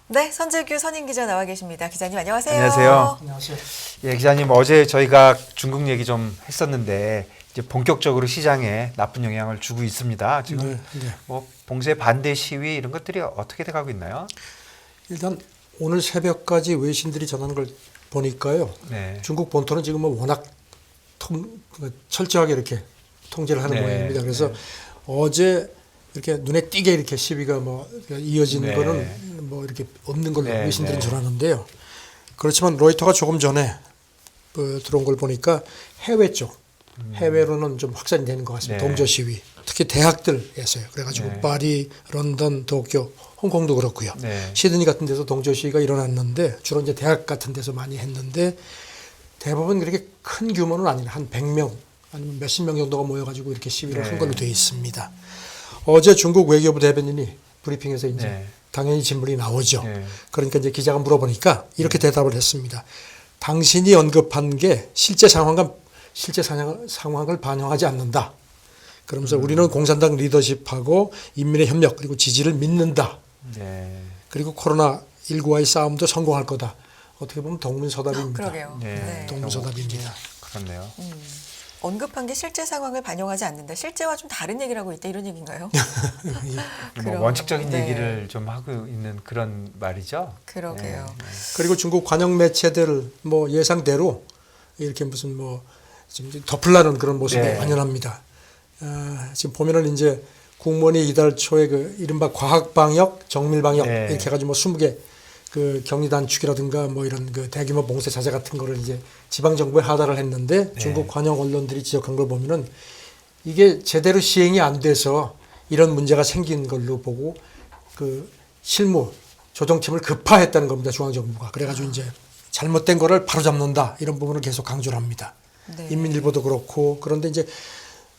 네, 선재규 선임 기자 나와 계십니다. 기자님 안녕하세요. 안녕하세요. 안녕하세요. 예, 기자님 어제 저희가 중국 얘기 좀 했었는데 이제 본격적으로 시장에 나쁜 영향을 주고 있습니다. 지금 네. 뭐 봉쇄 반대 시위 이런 것들이 어떻게 돼가고 있나요? 일단 오늘 새벽까지 외신들이 전하는 걸 보니까요. 네. 중국 본토는 지금 뭐 워낙 철저하게 이렇게 통제를 하는 네. 모양입니다. 그래서 어제 이렇게 눈에 띄게 이렇게 시위가 뭐 이어진 네. 거는 뭐 이렇게 없는 걸로 네. 외신들은 네. 전하는데요. 그렇지만 로이터가 조금 전에 들어온 걸 보니까 해외 쪽, 해외로는 좀 확산이 되는 것 같습니다. 네. 동조 시위. 특히 대학들에서요. 그래가지고 네. 파리, 런던, 도쿄, 홍콩도 그렇고요. 네. 시드니 같은 데서 동조 시위가 일어났는데 주로 이제 대학 같은 데서 많이 했는데 대부분 그렇게 큰 규모는 아니라 한 100명 아니면 몇십 명 정도가 모여가지고 이렇게 시위를 네. 한 걸로 되어 있습니다. 어제 중국 외교부 대변인이 브리핑에서 이제 네. 당연히 질문이 나오죠. 네. 그러니까 이제 기자가 물어보니까 이렇게 대답을 했습니다. 당신이 언급한 게 실제 상황을 반영하지 않는다. 그러면서 우리는 공산당 리더십하고 인민의 협력 그리고 지지를 믿는다. 네. 그리고 코로나19와의 싸움도 성공할 거다. 어떻게 보면 동문서답입니다. 그러게요. 네. 네. 동문서답입니다. 그렇네요. 언급한 게 실제 상황을 반영하지 않는다. 실제와 좀 다른 얘기를 하고 있다. 이런 얘기인가요? 뭐 그럼, 원칙적인 네. 얘기를 좀 하고 있는 그런 말이죠. 그러게요. 네. 그리고 중국 관영 매체들 뭐 예상대로 이렇게 무슨 뭐 지금 덮으려는 그런 모습이 네. 만연합니다. 지금 보면은 이제 국무원이 이달 초에 그 이른바 과학 방역, 정밀 방역 네. 이렇게 해가지고 뭐 20개 그 격리 단축이라든가 뭐 이런 그 대규모 봉쇄 자재 같은 거를 이제 지방 정부에 하달을 했는데 네. 중국 관영 언론들이 지적한 걸 보면은 이게 제대로 시행이 안 돼서 이런 문제가 생긴 걸로 보고 그 실무 조정팀을 급파했다는 겁니다. 중앙정부가. 그래가지고 이제 잘못된 거를 바로잡는다 이런 부분을 계속 강조를 합니다. 네. 인민일보도 그렇고 그런데 이제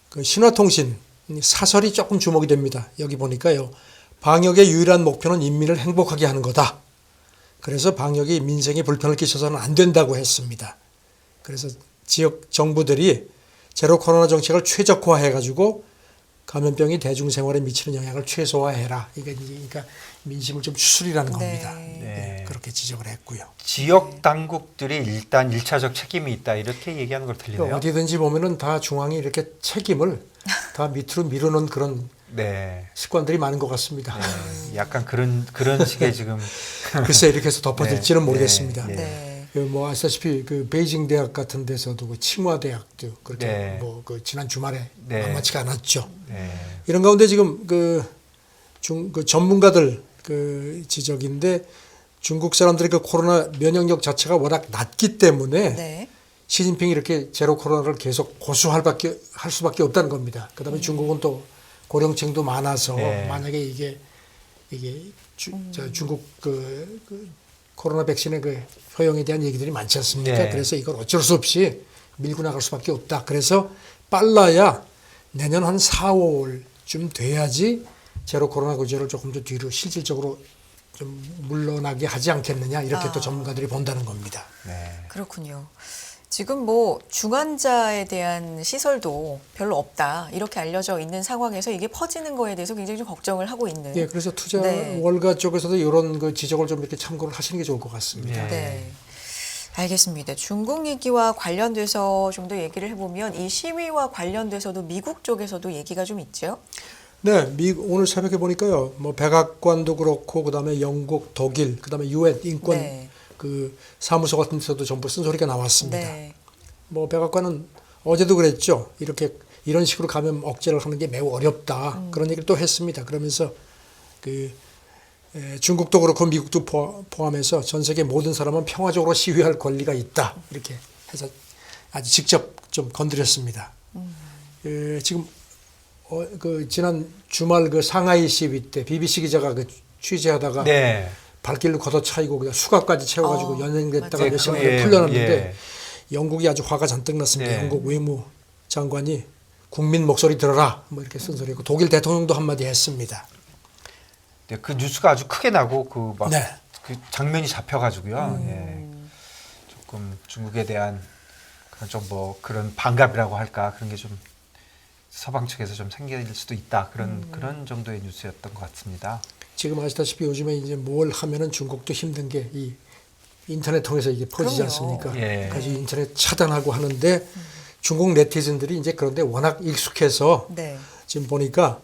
그 신화통신 사설이 조금 주목이 됩니다. 여기 보니까요. 방역의 유일한 목표는 인민을 행복하게 하는 거다. 그래서 방역이 민생에 불편을 끼쳐서는 안 된다고 했습니다. 그래서 지역 정부들이 제로 코로나 정책을 최적화해가지고 감염병이 대중생활에 미치는 영향을 최소화해라. 이게 그러니까 민심을 좀 추스리라는 네. 겁니다. 네. 그렇게 지적을 했고요. 지역 당국들이 일단 1차적 책임이 있다 이렇게 얘기하는 걸 들리네요. 어디든지 보면은 다 중앙이 이렇게 책임을 다 밑으로 미루는 그런 네. 습관들이 많은 것 같습니다. 네. 약간 그런 식의 지금 글쎄 이렇게 해서 덮어질지는 네. 모르겠습니다. 네. 네. 그 뭐 아시다시피 그 베이징 대학 같은 데서도 그 칭화 대학도 그렇게 네. 뭐 그 지난 주말에 네. 만만치가 않았죠. 네. 이런 가운데 지금 그 전문가들 그 지적인데 중국 사람들이 그 코로나 면역력 자체가 워낙 낮기 때문에 네. 시진핑이 이렇게 제로 코로나를 계속 고수할 수밖에 없다는 겁니다. 그다음에 중국은 또 고령층도 많아서 네. 만약에 이게 중국 그 코로나 백신의 그 효용에 대한 얘기들이 많지 않습니까? 네. 그래서 이걸 어쩔 수 없이 밀고 나갈 수밖에 없다. 그래서 빨라야 내년 한 4, 5월쯤 돼야지 제로 코로나 구제를 조금 더 뒤로 실질적으로 좀 물러나게 하지 않겠느냐 이렇게 또 전문가들이 본다는 겁니다. 네. 그렇군요. 지금 뭐 중환자에 대한 시설도 별로 없다. 이렇게 알려져 있는 상황에서 이게 퍼지는 거에 대해서 굉장히 좀 걱정을 하고 있는. 예, 그래서 투자 네. 월가 쪽에서도 이런 그 지적을 좀 이렇게 참고를 하시는 게 좋을 것 같습니다. 네. 네. 알겠습니다. 중국 얘기와 관련돼서 좀 더 얘기를 해보면 이 시위와 관련돼서도 미국 쪽에서도 얘기가 좀 있죠. 네, 오늘 새벽에 보니까요, 뭐 백악관도 그렇고 그다음에 영국, 독일, 그다음에 UN 인권 네. 그 사무소 같은 데서도 전부 쓴소리가 나왔습니다. 네. 뭐 백악관은 어제도 그랬죠. 이런 식으로 감염 억제를 하는 게 매우 어렵다. 그런 얘기를 또 했습니다. 그러면서 중국도 그렇고 미국도 포함해서 전 세계 모든 사람은 평화적으로 시위할 권리가 있다. 이렇게 해서 아주 직접 좀 건드렸습니다. 지금 그 지난 주말 그 상하이 시위 때 BBC 기자가 그 취재하다가 네. 발길로 걷어차이고 그냥 수갑까지 채워가지고 연행됐다가 맞아요. 몇 시간 예, 풀려났는데 예. 영국이 아주 화가 잔뜩 났습니다. 네. 영국 외무장관이 국민 목소리 들어라 뭐 이렇게 쓴소리고 독일 대통령도 한마디 했습니다. 네, 그 뉴스가 아주 크게 나고 그 막 네. 그 장면이 잡혀가지고요. 예. 조금 중국에 대한 그런 좀 뭐 그런 반갑이라고 할까 그런 게 좀 서방 측에서 좀 생길 수도 있다 그런 정도의 뉴스였던 것 같습니다. 지금 아시다시피 요즘에 이제 뭘 하면은 중국도 힘든 게 이 인터넷 통해서 이게 퍼지지 그럼요. 않습니까? 예. 그래서 인터넷 차단하고 하는데 중국 네티즌들이 이제 그런데 워낙 익숙해서 네. 지금 보니까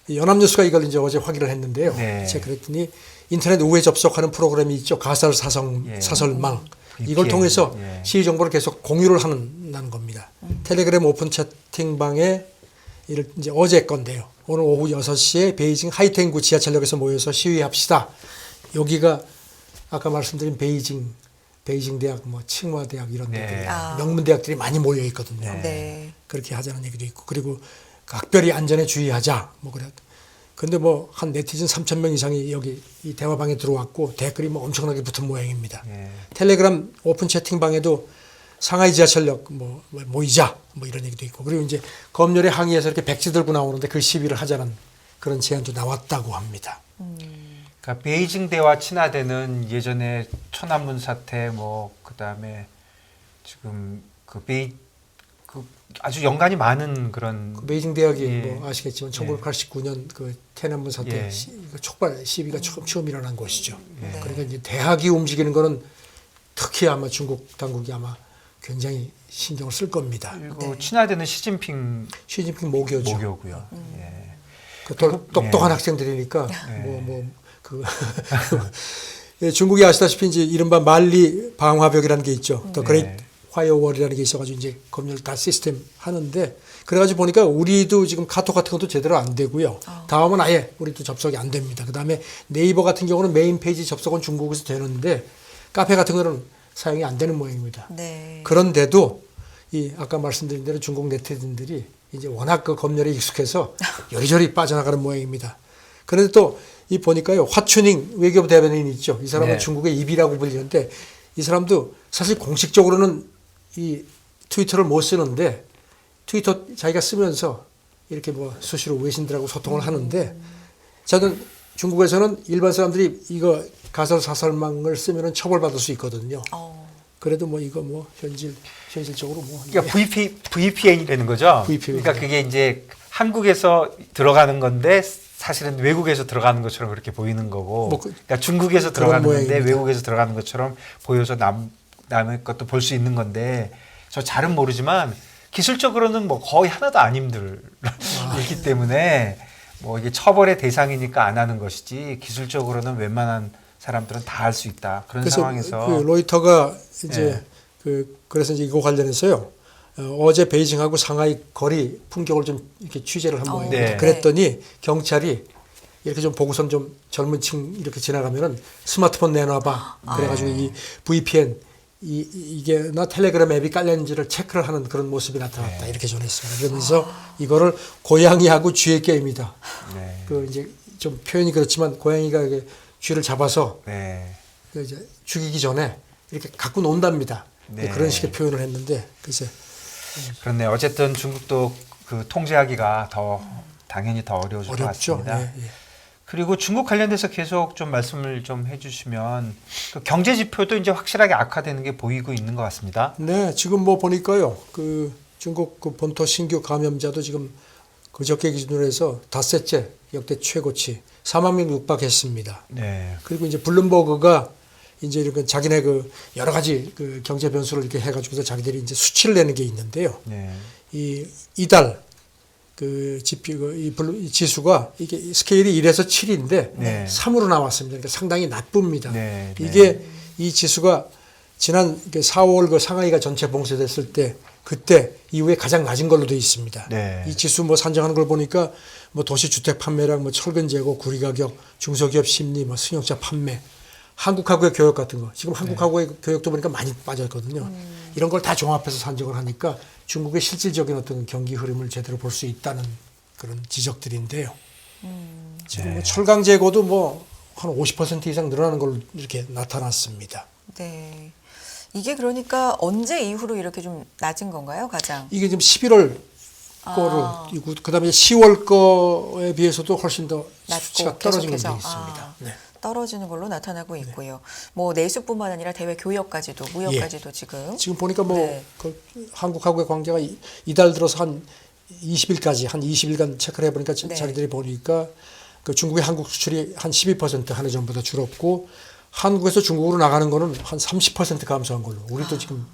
연합뉴스가 이걸 이제 어제 확인을 했는데요. 네. 제가 그랬더니 인터넷 우회 접속하는 프로그램이 있죠. 가설 예. 사설망. VPN. 이걸 통해서 예. 시위 정보를 계속 공유를 하는 겁니다. 텔레그램 오픈 채팅방에 이제 어제 건데요. 오늘 오후 6시에 베이징 하이텐구 지하철역에서 모여서 시위합시다. 여기가 아까 말씀드린 베이징 대학, 뭐 칭화대학 이런 네. 데들 아. 명문 대학들이 많이 모여 있거든요. 네. 그렇게 하자는 얘기도 있고 그리고 각별히 안전에 주의하자 뭐 그래. 근데 뭐 한 네티즌 3,000명 이상이 여기 이 대화방에 들어왔고 댓글이 뭐 엄청나게 붙은 모양입니다. 예. 텔레그램 오픈 채팅방에도 상하이 지하철역 뭐 모이자 뭐 이런 얘기도 있고 그리고 이제 검열에 항의해서 이렇게 백지 들고 나오는데 그 시위를 하자는 그런 제안도 나왔다고 합니다. 그러니까 베이징 대와 친화대는 예전에 천안문 사태 뭐 그다음에 지금 그 아주 연관이 많은 그런 그 베이징 대학이 예. 뭐 아시겠지만 1989년 그 태난문 사태 예. 그 촉발 시위가 처음 일어난 곳이죠. 네. 그러니까 이제 대학이 움직이는 거는 특히 아마 중국 당국이 아마 굉장히 신경을 쓸 겁니다. 그리고 네. 친화대는 시진핑 시진핑 모교죠. 모교고요. 예. 그 똑똑한 학생들이니까 예. 예, 중국이 아시다시피 이제 이른바 만리 방화벽이라는 게 있죠. 더 네. 그레이트 화이어월이라는 게 있어가지고 이제 검열 다 시스템 하는데 그래가지고 보니까 우리도 지금 카톡 같은 것도 제대로 안 되고요. 다음은 아예 우리도 접속이 안 됩니다. 그 다음에 네이버 같은 경우는 메인 페이지 접속은 중국에서 되는데 카페 같은 거는 사용이 안 되는 모양입니다. 네. 그런데도 이 아까 말씀드린 대로 중국 네티즌들이 이제 워낙 그 검열에 익숙해서 여리저리 빠져나가는 모양입니다. 그런데 또 이 보니까요 화춘잉 외교부 대변인 있죠. 이 사람은 네. 중국의 입이라고 불리는데 이 사람도 사실 공식적으로는 이 트위터를 못 쓰는데 트위터 자기가 쓰면서 이렇게 뭐 수시로 외신들하고 소통을 하는데 저는 중국에서는 일반 사람들이 이거 가설 사설망을 쓰면은 처벌받을 수 있거든요. 그래도 뭐 이거 뭐 현실적으로 뭐 그러니까 VPN이라는 거죠. VPN. 그러니까 그게 이제 한국에서 들어가는 건데 사실은 외국에서 들어가는 것처럼 그렇게 보이는 거고, 뭐 그러니까 중국에서 그런 들어가는 건데 모양입니다. 외국에서 들어가는 것처럼 보여서 남의 것도 볼 수 있는 건데 저 잘은 모르지만 기술적으로는 뭐 거의 하나도 안 힘들기 때문에 뭐 이게 처벌의 대상이니까 안 하는 것이지 기술적으로는 웬만한 사람들은 다 할 수 있다 그런 그래서 상황에서 그 로이터가 이제 예. 그래서 이제 이거 관련해서요. 어제 베이징하고 상하이 거리 풍경을 좀 이렇게 취재를 한 모양입니다. 네. 그랬더니 경찰이 이렇게 좀 보고선 좀 젊은 층 이렇게 지나가면은 스마트폰 내놔봐. 그래가지고 이 VPN 이게 나 텔레그램 앱이 깔렸는지를 체크를 하는 그런 모습이 나타났다. 네. 이렇게 전했습니다. 그러면서 이거를 고양이하고 쥐의 게임이다. 네. 그 이제 좀 표현이 그렇지만 고양이가 이게 쥐를 잡아서 네. 그 이제 죽이기 전에 이렇게 갖고 논답니다. 네. 그런 식의 표현을 했는데 글쎄 그렇네. 어쨌든 중국도 그 통제하기가 당연히 더 어려워질 것 어렵죠. 같습니다. 예, 예. 그리고 중국 관련돼서 계속 좀 말씀을 좀 해주시면 그 경제 지표도 이제 확실하게 악화되는 게 보이고 있는 것 같습니다. 네, 지금 뭐 보니까요. 그 중국 그 본토 신규 감염자도 지금 그저께 기준으로 해서 닷새째 역대 최고치 4만 명 육박했습니다. 네. 그리고 이제 블룸버그가 이제 이렇게 자기네 그 여러 가지 그 경제 변수를 이렇게 해가지고서 자기들이 이제 수치를 내는 게 있는데요. 네. 이달 그 지표 이 지수가 이게 스케일이 1에서 7인데 네. 3으로 나왔습니다. 그러니까 상당히 나쁩니다. 네, 네. 이게 이 지수가 지난 4월 그 상하이가 전체 봉쇄됐을 때 그때 이후에 가장 낮은 걸로 되어 있습니다. 네. 이 지수 뭐 산정하는 걸 보니까 뭐 도시 주택 판매량, 뭐 철근 재고, 구리 가격, 중소기업 심리, 뭐 승용차 판매, 한국하고의 교역 같은 거. 지금 한국하고의 교역도 보니까 많이 빠졌거든요. 이런 걸 다 종합해서 산정을 하니까 중국의 실질적인 어떤 경기 흐름을 제대로 볼 수 있다는 그런 지적들인데요. 지금 뭐 철강 재고도 뭐 한 50% 이상 늘어나는 걸로 이렇게 나타났습니다. 네. 이게 그러니까 언제 이후로 이렇게 좀 낮은 건가요, 가장? 이게 지금 11월 거를 그다음에 10월 거에 비해서도 훨씬 더 수치가 낮고 떨어진 걸로 계속해서 되어 있습니다. 네. 떨어지는 걸로 나타나고 있고요. 뭐 내수뿐만 아니라 대외 교역까지도 무역까지도 지금 지금 보니까 뭐 네. 그 한국하고의 관계가 이달 들어서 한 20일까지 한 20일간 체크를 해보니까 네. 자기들이 보니까 그 중국의 한국 수출이 한 12% 한 해 전보다 줄었고 한국에서 중국으로 나가는 거는 한 30% 감소한 걸로. 우리도 지금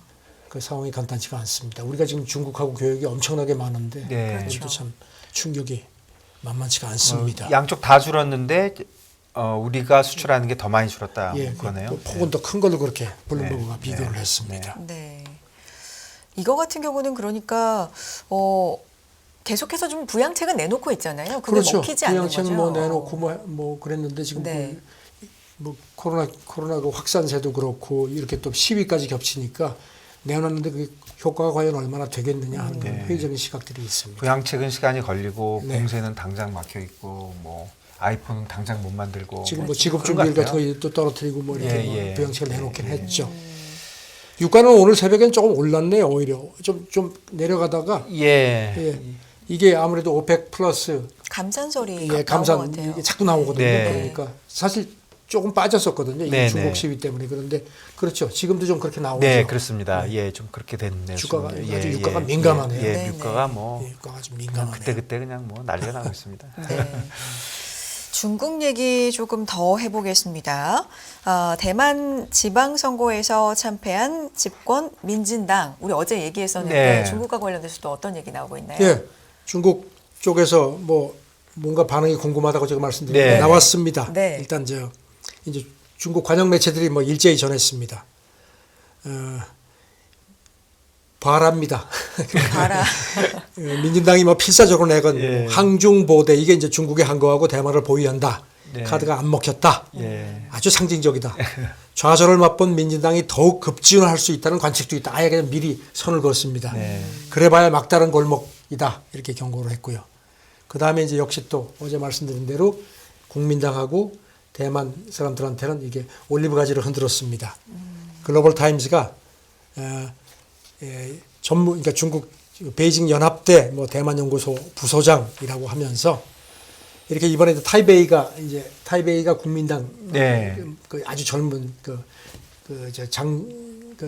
그 상황이 간단치가 않습니다. 우리가 지금 중국하고 교역이 엄청나게 많은데 네. 그것도 그렇죠. 참 충격이 만만치가 않습니다. 양쪽 다 줄었는데 우리가 수출하는 게 더 많이 줄었다 예, 거네요. 그 폭은 더 큰 걸로 그렇게 블룸버그가 네. 비교를 네. 했습니다. 네. 이거 같은 경우는 그러니까 계속해서 좀 부양책은 내놓고 있잖아요. 그게 그렇죠. 먹히지 않는 거죠. 부양책 뭐 내놓고 뭐 그랬는데 지금 네. 뭐 코로나 그 확산세도 그렇고 이렇게 또 시위까지 겹치니까 내놨는데 그게 효과가 과연 얼마나 되겠느냐 하는 그런 네. 회의적인 시각들이 있습니다. 부양책은 시간이 걸리고 네. 공세는 당장 막혀 있고 뭐 아이폰은 당장 못 만들고 지금 뭐 뭐 지급 그런 것 준비율 같은 같아요. 거 또 떨어뜨리고 뭐 이렇게 예, 뭐 예. 부양책을 내놓긴 예, 예. 했죠. 유가는 오늘 새벽엔 조금 올랐네요. 오히려 좀 내려가다가 예. 예, 이게 아무래도 오펙 플러스 감산설이 예, 나온 것 감산 같아요. 이게 자꾸 나오거든요. 네. 그러니까 사실 조금 빠졌었거든요. 이게 네, 중국 네. 시위 때문에. 그런데 그렇죠. 지금도 좀 그렇게 나오죠. 네, 그렇습니다. 예, 좀 그렇게 됐네요. 주가가 지금. 아주 유가가 민감하네요. 예, 네, 유가가 네. 뭐 예, 유가가 좀 그냥 민감하네요. 그때 그냥 뭐 난리가 나고 있습니다. 네. 중국 얘기 조금 더 해보겠습니다. 대만 지방선거에서 참패한 집권 민진당. 우리 어제 얘기했었는데 네. 중국과 관련돼서도 어떤 얘기 나오고 있나요? 예, 중국 쪽에서 뭐 뭔가 반응이 궁금하다고 제가 말씀드렸는데 네. 나왔습니다. 네. 일단 이제 중국 관영 매체들이 뭐 일제히 전했습니다. 바랍니다. 봐라. 민진당이 뭐 필사적으로 내건 예. 항중보대 이게 이제 중국의 한 거하고 대만을 보유한다. 네. 카드가 안 먹혔다. 예. 아주 상징적이다. 좌절을 맛본 민진당이 더욱 급진화할 수 있다는 관측도 있다. 아예 그냥 미리 선을 그었습니다. 네. 그래봐야 막다른 골목이다. 이렇게 경고를 했고요. 그 다음에 이제 역시 또 어제 말씀드린 대로 국민당하고 대만 사람들한테는 이게 올리브 가지를 흔들었습니다. 글로벌 타임즈가 그러니까 중국 베이징 연합대 뭐 대만 연구소 부소장이라고 하면서 이렇게 이번에 타이베이가 국민당 네. 그 아주 젊은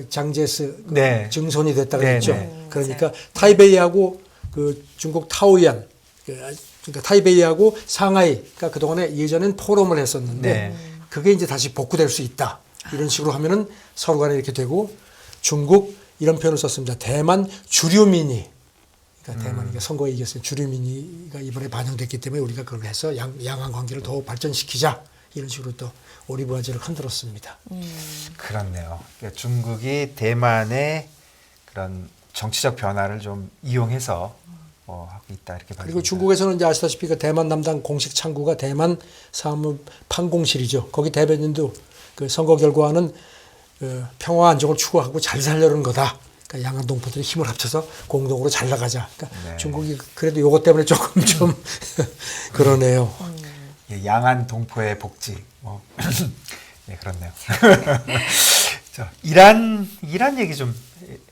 장제스 네. 증손이 됐다 네, 그랬죠. 네. 그러니까 타이베이하고 그 중국 타오이안 그러니까 타이베이하고 상하이가 그동안에 예전엔 포럼을 했었는데 네. 그게 이제 다시 복구될 수 있다. 이런 식으로 하면은 서로 간에 이렇게 되고 중국 이런 표현을 썼습니다. 대만 주류민이 그러니까 대만이 선거에 이겼으니 주류민의가 이번에 반영됐기 때문에 우리가 그걸 해서 양안 관계를 더 발전시키자 이런 식으로 또 오리브 가지를 흔들었습니다. 그렇네요. 그러니까 중국이 대만의 그런 정치적 변화를 좀 이용해서 하고 있다 이렇게 봐요. 그리고 중국에서는 이제 아시다시피 그 대만 담당 공식 창구가 대만 사무 판공실이죠. 거기 대변인도 그 선거 결과는 평화 안정을 추구하고 잘 살려는 거다. 그러니까 양안 동포들이 힘을 합쳐서 공동으로 잘 나가자. 그러니까 네. 중국이 그래도 요것 때문에 조금 좀 그러네요. 예, 양안 동포의 복지. 네, 그렇네요. 자, 이란 얘기 좀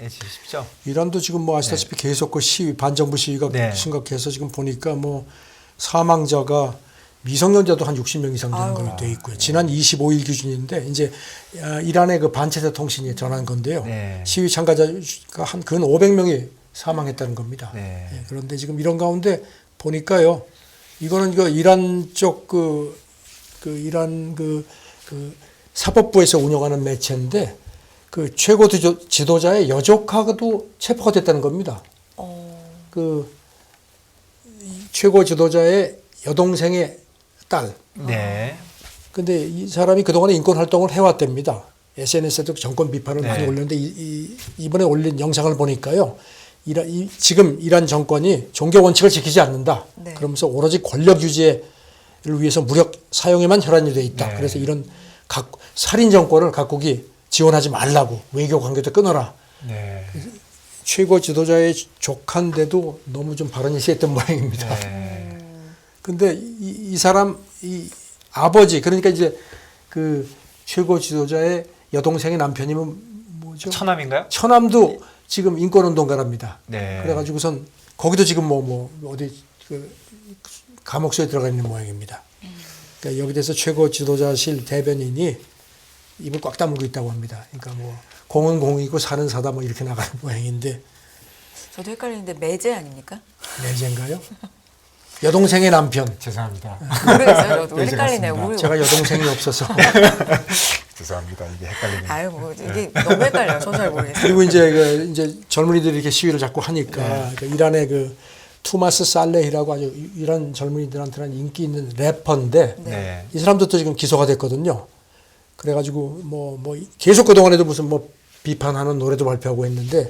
해주십시오. 이란도 지금 뭐 아시다시피 계속 그 시위 반정부 시위가 네. 심각해서 지금 보니까 뭐 사망자가 미성년자도 한 60명 이상 되는 걸로 돼 있고요. 지난 25일 기준인데 이제 이란의 그 반체제 통신이 전한 건데요. 네. 시위 참가자가 한 근 500명이 사망했다는 겁니다. 네. 예, 그런데 지금 이런 가운데 보니까요. 이거는 그 이란 쪽 이란 그 사법부에서 운영하는 매체인데 그 최고 지도자의 여족하고도 체포가 됐다는 겁니다. 그 최고 지도자의 여동생의 딸. 네. 근데 이 사람이 그동안에 인권 활동을 해왔답니다. SNS에도 정권 비판을 네. 많이 올렸는데 이번에 올린 영상을 보니까요. 지금 이란 정권이 종교 원칙을 지키지 않는다. 네. 그러면서 오로지 권력 유지를 위해서 무력 사용에만 혈안이 돼 있다. 네. 그래서 이런 살인 정권을 각국이 지원하지 말라고 외교 관계도 끊어라. 네. 최고 지도자의 조카인데도 너무 좀 발언이 세했던 모양입니다. 네. 근데 이 사람 이 아버지 그러니까 이제 그 최고 지도자의 여동생의 남편이면 뭐죠? 처남인가요? 처남도 지금 인권운동가랍니다. 네. 그래가지고선 거기도 지금 뭐 어디 그 감옥소에 들어가 있는 모양입니다. 그러니까 여기 대해서 최고 지도자실 대변인이 입을 꽉 다물고 있다고 합니다. 그러니까 뭐 공은 공이고 사는 사다 뭐 이렇게 나가는 모양인데 저도 헷갈리는데 매제 아닙니까? 내재인가요? 여동생의 남편. 죄송합니다. 모르겠어요. 저도 네, 헷갈리네요. 제가 우리 제가 여동생이 없어서. 죄송합니다. 이게 헷갈리네요. 아유 뭐 이게 너무 헷갈려요. 저는 잘 모르겠어요. 그리고 이제 젊은이들이 이렇게 시위를 자꾸 하니까 그 이란의 그 투마스 살레히라고 아주 이란 젊은이들한테는 인기 있는 래퍼인데 네. 이 사람도 또 지금 기소가 됐거든요. 그래가지고 뭐 계속 그 동안에도 무슨 뭐 비판하는 노래도 발표하고 했는데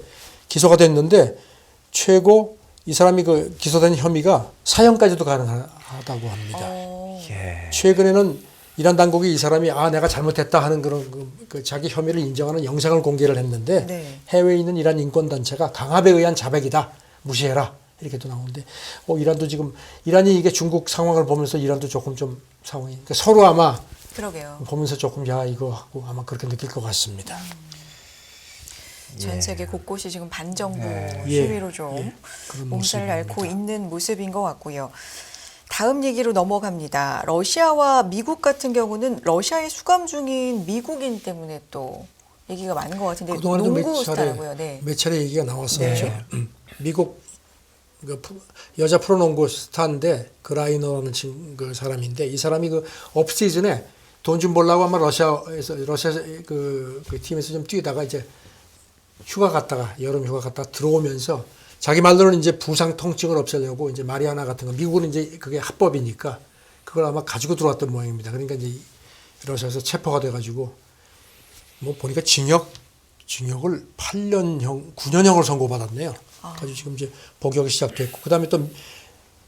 기소가 됐는데 최고 이 사람이 그 기소된 혐의가 사형까지도 가능하다고 합니다. 예. 최근에는 이란 당국이 이 사람이 내가 잘못했다 하는 그런 그 자기 혐의를 인정하는 영상을 공개를 했는데 네. 해외에 있는 이란 인권 단체가 강압에 의한 자백이다 무시해라 이렇게도 나오는데 이란도 지금 이란이 이게 중국 상황을 보면서 이란도 조금 좀 상황이 그러니까 서로 아마 그러게요. 보면서 조금 이거 하고 아마 그렇게 느낄 것 같습니다. 전 세계 곳곳이 지금 반정부 네. 시위로 좀 그런 몸살을 모습입니다. 앓고 있는 모습인 것 같고요. 다음 얘기로 넘어갑니다. 러시아와 미국 같은 경우는 러시아에 수감 중인 미국인 때문에 또 얘기가 많은 것 같은데 그동안에도 농구 스타라고요. 네. 몇 차례 얘기가 나왔었죠. 네. 미국 여자 프로농구 스타인데 그라이너라는 그 사람인데 이 사람이 그 업시즌에 돈 좀 벌라고 아마 러시아 그 팀에서 좀 뛰다가 이제 휴가 갔다가 여름 휴가 갔다가 들어오면서 자기 말로는 이제 부상 통증을 없애려고 이제 마리아나 같은 거 미국은 이제 그게 합법이니까 그걸 아마 가지고 들어왔던 모양입니다. 그러니까 이제 러시아에서 체포가 돼가지고 뭐 보니까 징역을 8년형, 9년형을 선고받았네요. 가지고 지금 이제 복역이 시작됐고 그다음에 또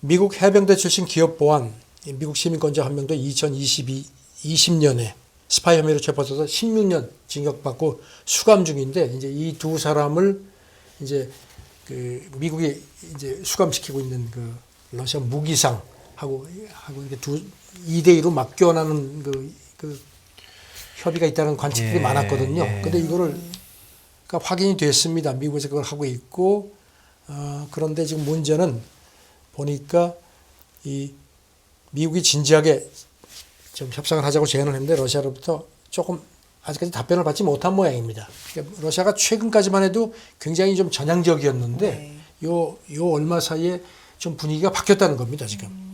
미국 해병대 출신 기업 보안 미국 시민권자 한 명도 2020년에 스파이 혐의로 체포돼서 16년 징역받고 수감 중인데 이제 이 두 사람을 이제 그 미국이 이제 수감시키고 있는 그 러시아 무기상하고 이렇게 2대2로 맞교환하는 그 협의가 있다는 관측들이 많았거든요. 근데 이거를 그러니까 확인이 됐습니다. 미국에서 그걸 하고 있고 그런데 지금 문제는 보니까 이 미국이 진지하게 좀 협상을 하자고 제안을 했는데 러시아로부터 조금 아직까지 답변을 받지 못한 모양입니다. 그러니까 러시아가 최근까지만 해도 굉장히 좀 전향적이었는데 네. 요 얼마 사이에 좀 분위기가 바뀌었다는 겁니다. 지금.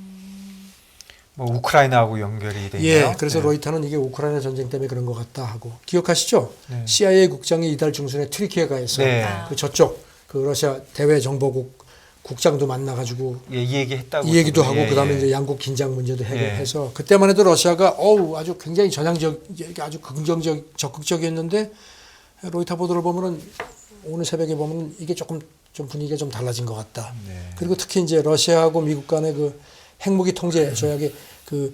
뭐 우크라이나하고 연결이 돼 있네요. 예, 그래서 로이터는 이게 우크라이나 전쟁 때문에 그런 것 같다 하고 기억하시죠? 네. CIA 국장이 이달 중순에 트리키에가에서 네. 그 저쪽 그 러시아 대외 정보국 국장도 만나가지고 이 얘기했다고. 이 얘기도 하고 예, 그다음에 예. 이제 양국 긴장 문제도 해결해서 그때만 해도 러시아가 아주 굉장히 전향적 아주 적극적이었는데 로이터 보도를 보면은 오늘 새벽에 보면은 이게 조금 좀 분위기가 좀 달라진 것 같다. 네. 그리고 특히 이제 러시아하고 미국 간의 그 핵무기 통제 조약의 그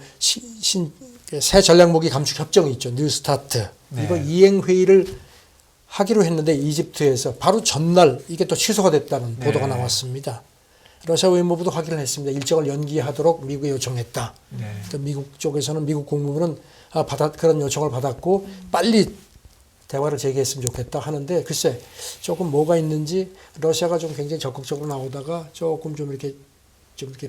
새 전략무기 감축 협정이 있죠. 뉴 스타트. 네. 이거 이행 회의를 하기로 했는데 이집트에서 바로 전날 이게 또 취소가 됐다는 네. 보도가 나왔습니다. 러시아 외무부도 확인을 했습니다. 일정을 연기하도록 미국에 요청했다. 네. 또 미국 쪽에서는 미국 국무부는 그런 요청을 받았고 빨리 대화를 재개했으면 좋겠다 하는데 글쎄 조금 뭐가 있는지 러시아가 좀 굉장히 적극적으로 나오다가 조금 좀 이렇게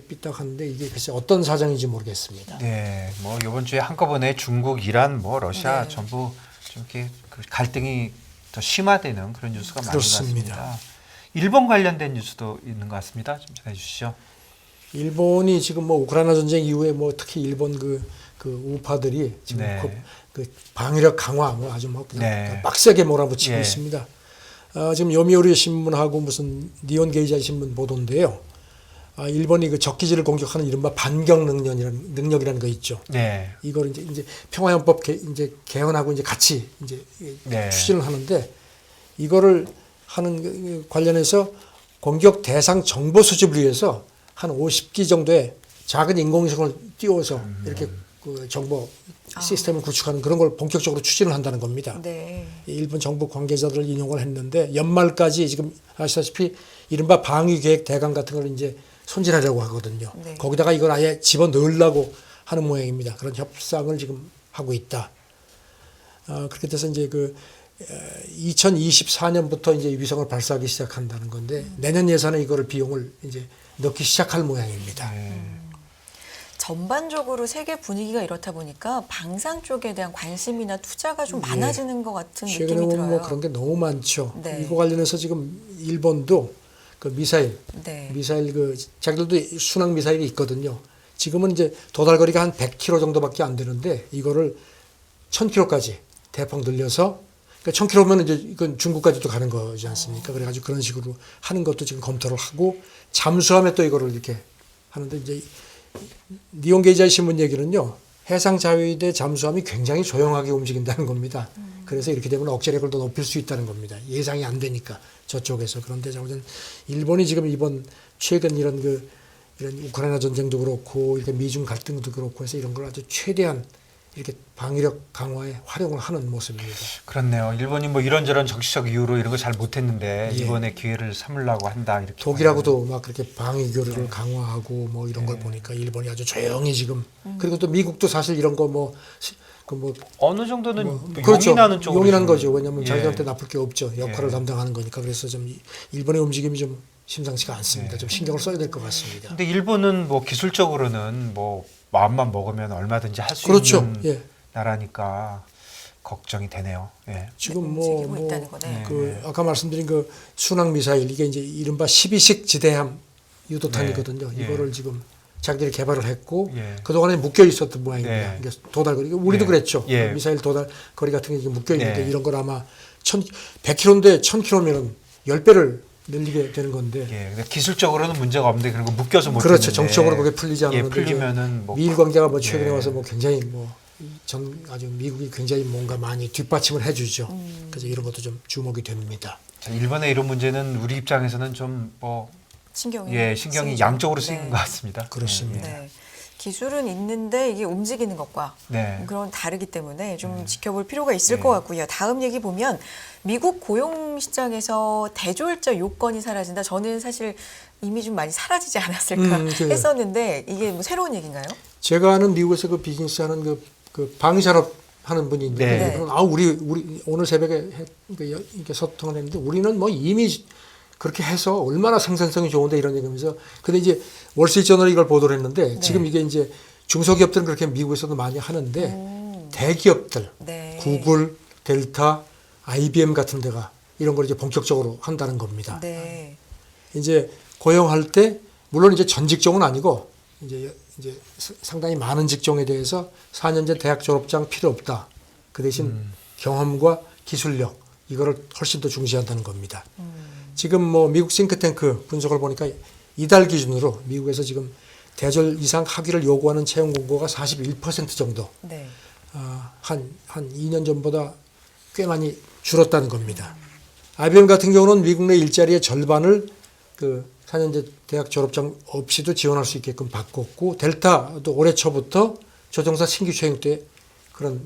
삐딱하는데 이게 글쎄 어떤 사정인지 모르겠습니다. 네, 뭐 이번 주에 한꺼번에 중국, 이란, 뭐 러시아 네. 전부 좀 이렇게 그 갈등이 더 심화되는 그런 뉴스가 많은 것 그렇습니다. 같습니다. 일본 관련된 뉴스도 있는 것 같습니다. 좀 전해 주시죠. 일본이 지금 뭐 우크라이나 전쟁 이후에 뭐 특히 일본 그 우파들이 지금 네. 그 방위력 강화 뭐 아주 뭐 그냥 네. 빡세게 몰아붙이고 예. 있습니다. 지금 요미우리 신문하고 무슨 니온 게이자 신문 보도인데요. 일본이 그 적기지를 공격하는 이른바 반격 능력이라는 거 있죠. 네. 이걸 이제 평화헌법 이제 개헌하고 이제 같이 이제 네. 추진을 하는데 이거를 하는 관련해서 공격 대상 정보 수집을 위해서 한 50기 정도의 작은 인공위성을 띄워서 이렇게 그 정보 시스템을 구축하는 그런 걸 본격적으로 추진을 한다는 겁니다. 네. 일본 정부 관계자들을 인용을 했는데 연말까지 지금 아시다시피 이른바 방위계획 대강 같은 걸 이제 손질하려고 하거든요. 네. 거기다가 이걸 아예 집어넣으려고 하는 모양입니다. 그런 협상을 지금 하고 있다. 그렇게 돼서 이제 2024년부터 이제 위성을 발사하기 시작한다는 건데 내년 예산에 이거를 비용을 이제 넣기 시작할 모양입니다. 전반적으로 세계 분위기가 이렇다 보니까 방산 쪽에 대한 관심이나 투자가 좀 예. 많아지는 것 같은 최근에 느낌이 보면 들어요. 뭐 그런 게 너무 많죠. 네. 이거 관련해서 지금 일본도 그 미사일 네. 그 자기들도 순항 미사일이 있거든요. 지금은 이제 도달거리가 한 100km 정도밖에 안 되는데 이거를 1000km까지 대폭 늘려서 그러니까 1000km면 이제 이건 중국까지도 가는 거지 않습니까? 그래가지고 그런 식으로 하는 것도 지금 검토를 하고 잠수함에 또 이거를 이렇게 하는데 이제 니온 게이자이 신문 얘기는요. 해상 자위대 잠수함이 굉장히 조용하게 움직인다는 겁니다. 그래서 이렇게 되면 억제력을 더 높일 수 있다는 겁니다. 예상이 안 되니까 저쪽에서. 그런데 저는 일본이 지금 이번 최근 이런 우크라이나 전쟁도 그렇고 이렇게 미중 갈등도 그렇고 해서 이런 걸 아주 최대한 이렇게 방위력 강화에 활용을 하는 모습입니다. 그렇네요. 일본이 뭐 이런저런 정치적 이유로 이런 거 잘 못했는데 예. 이번에 기회를 삼으려고 한다 이렇게. 독일하고도 막 그렇게 방위 교류를 강화하고 뭐 이런 걸 보니까 일본이 아주 조용히 지금 그리고 또 미국도 사실 이런 거 뭐 어느 정도는 그렇죠. 용인하는 쪽으로 용인한 지금- 거죠. 왜냐하면 예. 자기들한테 나쁠 게 없죠. 역할을 예. 담당하는 거니까. 그래서 좀 일본의 움직임이 좀 심상치가 않습니다. 좀 신경을 써야 될 것 같습니다. 근데 일본은 뭐 기술적으로는 뭐 마음만 먹으면 얼마든지 할 수 그렇죠. 있는 예. 나라니까 걱정이 되네요. 예. 지금 움직이고 있다는 거네. 그 아까 말씀드린 그 순항 미사일 이게 이제 이른바 12식 지대함 유도탄이거든요. 네. 예. 이거를 지금 자기들이 개발을 했고 예. 그동안에 묶여 있었던 모양입니다. 네. 이게 도달거리. 우리도 예. 그랬죠. 예. 미사일 도달거리 같은 게 이게 묶여 있는데 네. 이런 걸 아마 100km인데 1000km면은 10배를 늘리게 되는 건데 예. 근데 기술적으로는 문제가 없는데 그리고 묶여서 못 그렇죠. 했는데 정치적으로 그게 풀리지 않는 예, 건데 풀리면은 뭐 미일 관계가 뭐 최근에 예. 와서 뭐 굉장히 아주 미국이 굉장히 뭔가 많이 뒷받침을 해주죠. 그래서 이런 것도 좀 주목이 됩니다. 자, 일본의 이런 문제는 우리 입장에서는 좀 뭐 신경이 신경이 쓰이죠. 양쪽으로 쓰이는 네. 것 같습니다. 그렇습니다. 네. 기술은 있는데 이게 움직이는 것과 네. 그런 다르기 때문에 좀 지켜볼 필요가 있을 네. 것 같고요. 다음 얘기 보면 미국 고용 시장에서 대졸자 요건이 사라진다. 저는 사실 이미 좀 많이 사라지지 않았을까 했었는데 이게 뭐 새로운 얘기인가요? 제가 아는 미국에서 그 비즈니스 하는 그 방위산업 하는 분이 있는데 네. 우리 오늘 새벽에 이렇게 소통을 했는데 우리는 뭐 이미 그렇게 해서 얼마나 생산성이 좋은데 이런 얘기하면서 근데 이제 월스트리트저널이 이걸 보도를 했는데 네. 지금 이게 이제 중소기업들은 그렇게 미국에서도 많이 하는데 대기업들 네. 구글, 델타, IBM 같은 데가 이런 걸 이제 본격적으로 한다는 겁니다. 네. 이제 고용할 때 물론 이제 전 직종은 아니고 이제 상당히 많은 직종에 대해서 4년제 대학 졸업장 필요 없다. 그 대신 경험과 기술력 이거를 훨씬 더 중시한다는 겁니다. 지금 뭐 미국 싱크탱크 분석을 보니까 이달 기준으로 미국에서 지금 대졸 이상 학위를 요구하는 채용 공고가 41% 정도 네. 한 2년 전보다 꽤 많이 줄었다는 겁니다. IBM 같은 경우는 미국 내 일자리의 절반을 그 4년제 대학 졸업장 없이도 지원할 수 있게끔 바꿨고 델타도 올해 초부터 조종사 신규 채용 때 그런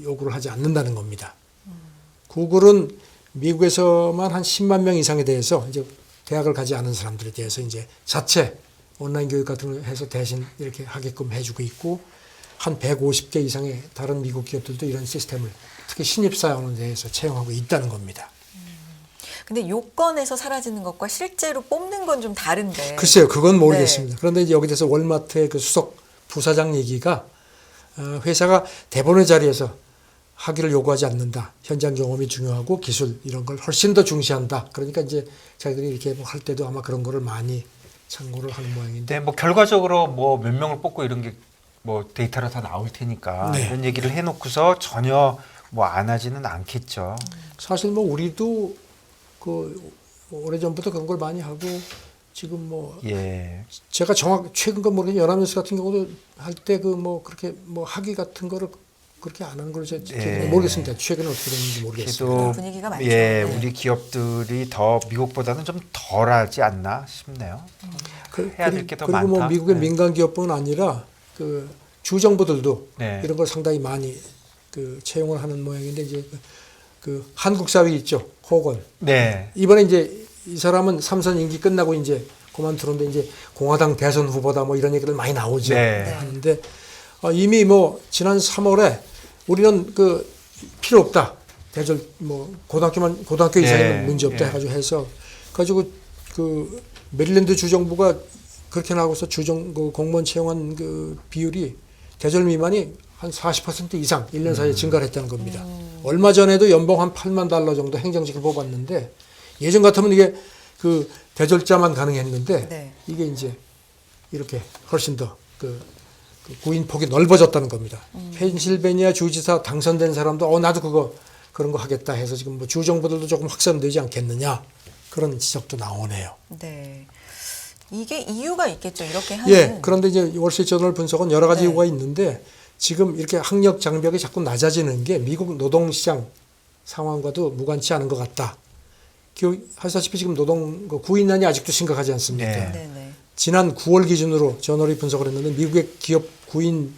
요구를 하지 않는다는 겁니다. 구글은 미국에서만 한 10만 명 이상에 대해서 이제 대학을 가지 않은 사람들에 대해서 이제 자체 온라인 교육 같은 걸 해서 대신 이렇게 하게끔 해주고 있고 한 150개 이상의 다른 미국 기업들도 이런 시스템을 특히 신입사원에 대해서 채용하고 있다는 겁니다. 근데 요건에서 사라지는 것과 실제로 뽑는 건 좀 다른데. 글쎄요, 그건 모르겠습니다. 그런데 이제 여기 대해서 월마트의 그 수석 부사장 얘기가 회사가 대본의 자리에서 학위를 요구하지 않는다. 현장 경험이 중요하고 기술 이런 걸 훨씬 더 중시한다. 그러니까 이제 자기들이 이렇게 뭐 할 때도 아마 그런 거를 많이 참고를 하는 모양인데. 네, 뭐 결과적으로 뭐 몇 명을 뽑고 이런 게 뭐 데이터로 다 나올 테니까 네. 이런 얘기를 해놓고서 전혀 뭐 안 하지는 않겠죠. 사실 뭐 우리도 그 오래전부터 그런 걸 많이 하고 지금 뭐 예. 제가 최근 건 모르겠는데 연합뉴스 같은 경우도 할 때 그 뭐 그렇게 뭐 학위 같은 거를 그렇게 안 하는 걸로 제가 네. 모르겠습니다. 최근에 어떻게 됐는지 모르겠습니다. 그래도 분위기가 많죠. 예, 네. 우리 기업들이 더 미국보다는 좀 덜하지 않나 싶네요. 해야 될 게 더 많다. 그리고 뭐 미국의 네. 민간 기업뿐 아니라 그 주정부들도 네. 이런 걸 상당히 많이 그 채용을 하는 모양인데 이제 그 한국 사위 있죠. 호건. 네. 이번에 이제 이 사람은 삼선 임기 끝나고 이제 그만두는데 이제 공화당 대선 후보다 뭐 이런 얘기들 많이 나오죠. 네. 하는데 이미 뭐 지난 3월에 우리는 그 필요 없다. 대졸 뭐 고등학교 이상이면 예, 문제 없다 예. 해가지고 해서 가지고 그 메릴랜드 주정부가 그렇게 나오고서 그 공무원 채용한 그 비율이 대졸 미만이 한 40% 이상 1년 사이에 증가를 했다는 겁니다. 얼마 전에도 연봉 한 $8만 정도 행정직을 뽑았는데 예전 같으면 이게 그 대졸자만 가능했는데 네. 이게 이제 이렇게 훨씬 더 그 구인 폭이 넓어졌다는 겁니다. 펜실베니아 주지사 당선된 사람도 나도 그런 거 하겠다 해서 지금 뭐 주 정부들도 조금 확산되지 않겠느냐 그런 지적도 나오네요. 네. 이게 이유가 있겠죠. 이렇게 하는. 예. 그런데 이제 월스트리트저널 분석은 여러 가지 네. 이유가 있는데 지금 이렇게 학력 장벽이 자꾸 낮아지는 게 미국 노동시장 상황과도 무관치 않은 것 같다. 하시다시피 지금 구인난이 아직도 심각하지 않습니까? 네. 네네. 지난 9월 기준으로 저널이 분석을 했는데 미국의 기업 구인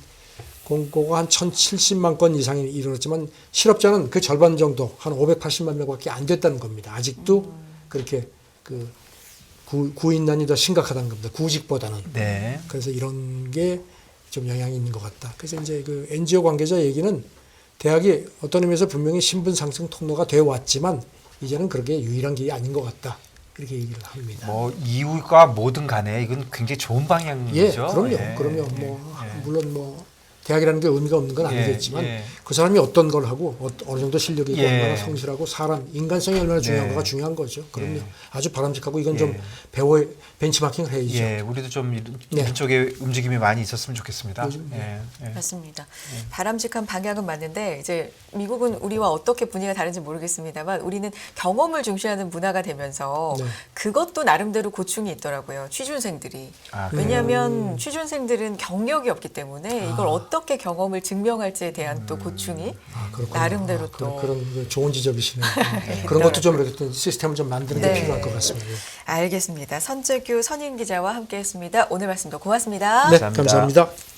공고가 한 1,070만 건 이상이 이르렀지만 실업자는 그 절반 정도 한 580만 명밖에 안 됐다는 겁니다. 아직도 그렇게 그 구인난이 더 심각하다는 겁니다. 구직보다는. 네. 그래서 이런 게 좀 영향이 있는 것 같다. 그래서 이제 그 NGO 관계자 얘기는 대학이 어떤 의미에서 분명히 신분 상승 통로가 되어 왔지만 이제는 그렇게 유일한 길이 아닌 것 같다. 이렇게 얘기를 합니다. 뭐 이유가 뭐든 간에 이건 굉장히 좋은 방향이죠. 예, 그럼요. 예, 그럼요. 예, 뭐 예. 물론 뭐 대학이라는 게 의미가 없는 건 예, 아니겠지만 예. 그 사람이 어떤 걸 하고 어느 정도 실력이 있고 예. 얼마나 성실하고 사람 인간성이 얼마나 중요한가가 네. 중요한 거죠. 그럼요. 예. 아주 바람직하고 이건 예. 좀 벤치마킹을 해야죠. 예, 우리도 좀 네. 이런 쪽에 움직임이 많이 있었으면 좋겠습니다. 요즘, 예, 예. 맞습니다. 바람직한 방향은 맞는데 이제 미국은 우리와 어떻게 분위기가 다른지 모르겠습니다만 우리는 경험을 중시하는 문화가 되면서 네. 그것도 나름대로 고충이 있더라고요. 취준생들이. 아, 왜냐하면 취준생들은 경력이 없기 때문에 이걸 어떻게 경험을 증명할지에 대한 또 고충이 그렇구나. 나름대로 또 그런 그 좋은 지적이시네요. 그런 것도 좀 이렇게 또 시스템을 좀 만드는 게 네. 필요할 것 같습니다. 알겠습니다. 선재규 선임 기자와 함께했습니다. 오늘 말씀도 고맙습니다. 네, 감사합니다. 감사합니다.